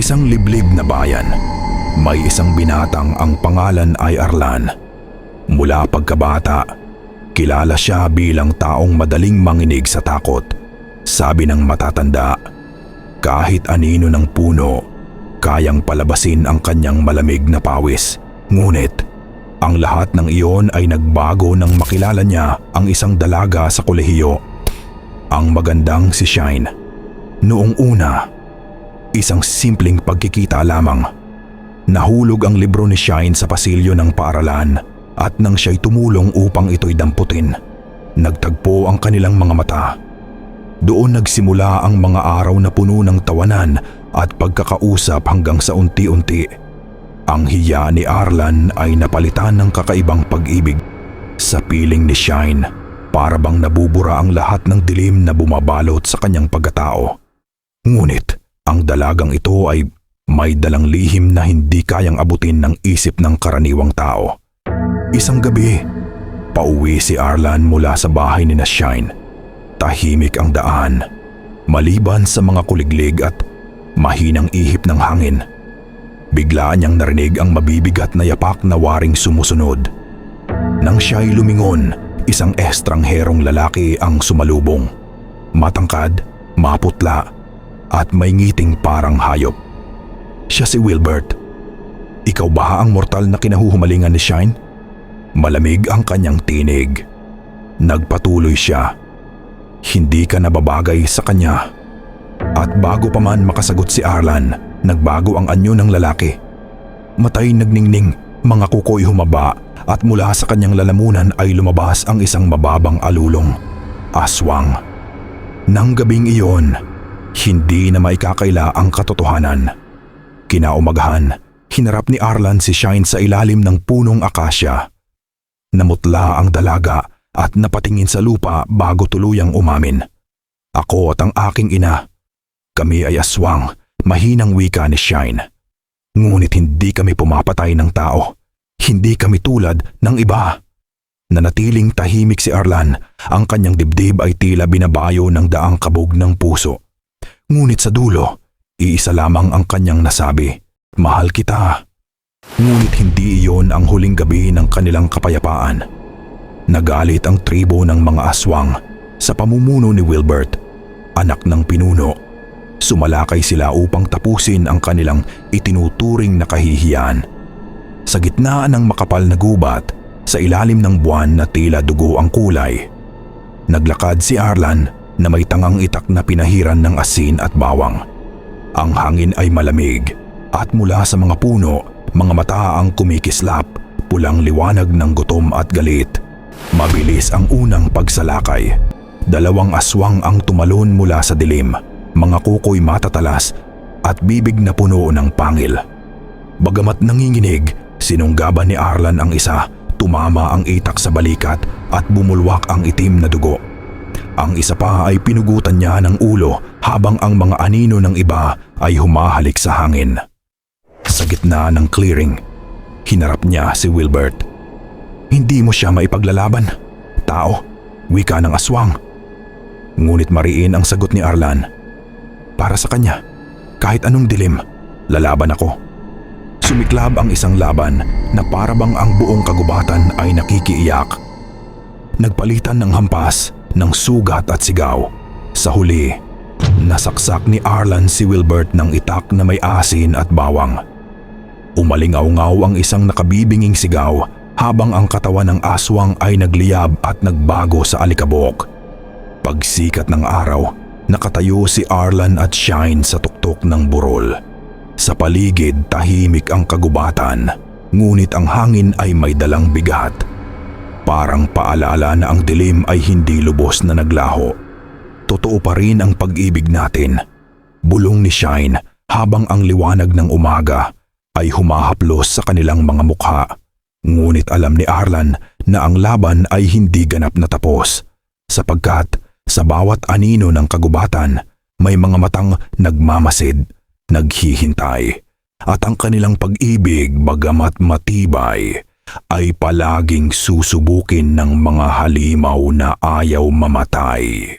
isang liblib na bayan. May isang binatang ang pangalan ay Arlan. Mula pagkabata, kilala siya bilang taong madaling manginig sa takot. Sabi ng matatanda, kahit anino ng puno, kayang palabasin ang kanyang malamig na pawis. Ngunit, ang lahat ng iyon ay nagbago nang makilala niya ang isang dalaga sa kolehiyo, ang magandang si Shine. Noong una, isang simpleng pagkikita lamang. Nahulog ang libro ni Shine sa pasilyo ng paaralan at nang siya'y tumulong upang ito'y damputin, nagtagpo ang kanilang mga mata. Doon nagsimula ang mga araw na puno ng tawanan at pagkakausap hanggang sa unti-unti. Ang hiya ni Arlan ay napalitan ng kakaibang pag-ibig. Sa piling ni Shine, para bang nabubura ang lahat ng dilim na bumabalot sa kanyang pagkatao. Ngunit, ang dalagang ito ay may dalang lihim na hindi kayang abutin ng isip ng karaniwang tao. Isang gabi, pauwi si Arlan mula sa bahay ni Shine. Tahimik ang daan, maliban sa mga kuliglig at mahinang ihip ng hangin. Bigla niyang narinig ang mabibigat na yapak na waring sumusunod. Nang siya'y lumingon, isang estrangherong lalaki ang sumalubong. Matangkad, maputla, at may ngiting parang hayop. Siya si Wilbert. Ikaw ba ang mortal na kinahuhumalingan ni Shine? Malamig ang kanyang tinig. Nagpatuloy siya. Hindi ka nababagay sa kanya. At bago pa man makasagot si Arlan, nagbago ang anyo ng lalaki. Matay nagningning, mga kuko'y humaba at mula sa kanyang lalamunan ay lumabas ang isang mababang alulong, aswang. Nang gabing iyon, hindi na maikakaila ang katotohanan. Kinaumagahan, hinarap ni Arlan si Shine sa ilalim ng punong akasya. Namutla ang dalaga at napatingin sa lupa bago tuluyang umamin. Ako at ang aking ina. Kami ay aswang, mahinang wika ni Shine. Ngunit hindi kami pumapatay ng tao. Hindi kami tulad ng iba. Nanatiling tahimik si Arlan, ang kanyang dibdib ay tila binabayo ng daang kabog ng puso. Ngunit sa dulo, iisa lamang ang kanyang nasabi, "Mahal kita." Ngunit hindi iyon ang huling gabi ng kanilang kapayapaan. Nagalit ang tribo ng mga aswang sa pamumuno ni Wilbert, anak ng pinuno. Sumalakay sila upang tapusin ang kanilang itinuturing na kahihiyan. Sa gitna ng makapal na gubat, sa ilalim ng buwan na tila dugo ang kulay, naglakad si Arlan na may tangang itak na pinahiran ng asin at bawang. Ang hangin ay malamig at mula sa mga puno, mga mata ang kumikislap, pulang liwanag ng gutom at galit. Mabilis ang unang pagsalakay. Dalawang aswang ang tumalon mula sa dilim, mga kuko'y matatalas at bibig na puno ng pangil. Bagamat nanginginig, sinunggaban ni Arlan ang isa, tumama ang itak sa balikat at bumulwak ang itim na dugo. Ang isa pa ay pinugutan niya ng ulo habang ang mga anino ng iba ay humahalik sa hangin. Sa gitna ng clearing, hinarap niya si Wilbert. "Hindi mo siya maipaglalaban, tao, wika ng aswang." Ngunit mariin ang sagot ni Arlan. "Para sa kanya, kahit anong dilim, lalaban ako." Sumiklab ang isang laban na parabang ang buong kagubatan ay nakikiiyak. Nagpalitan ng hampas, ng sugat at sigaw. Sa huli, nasaksak ni Arlan si Wilbert ng itak na may asin at bawang. Umalingaw-ngaw ang isang nakabibinging sigaw habang ang katawan ng aswang ay nagliyab at nagbago sa alikabok. Pagsikat ng araw, nakatayo si Arlan at Shine sa tuktok ng burol. Sa paligid tahimik ang kagubatan, ngunit ang hangin ay may dalang bigat. Parang paalala na ang dilim ay hindi lubos na naglaho. Totoo pa rin ang pag-ibig natin. Bulong ni Shine habang ang liwanag ng umaga ay humahaplos sa kanilang mga mukha. Ngunit alam ni Arlan na ang laban ay hindi ganap na tapos, sapagkat sa bawat anino ng kagubatan may mga matang nagmamasid, naghihintay, at ang kanilang pag-ibig bagamat matibay ay palaging susubukin ng mga halimaw na ayaw mamatay.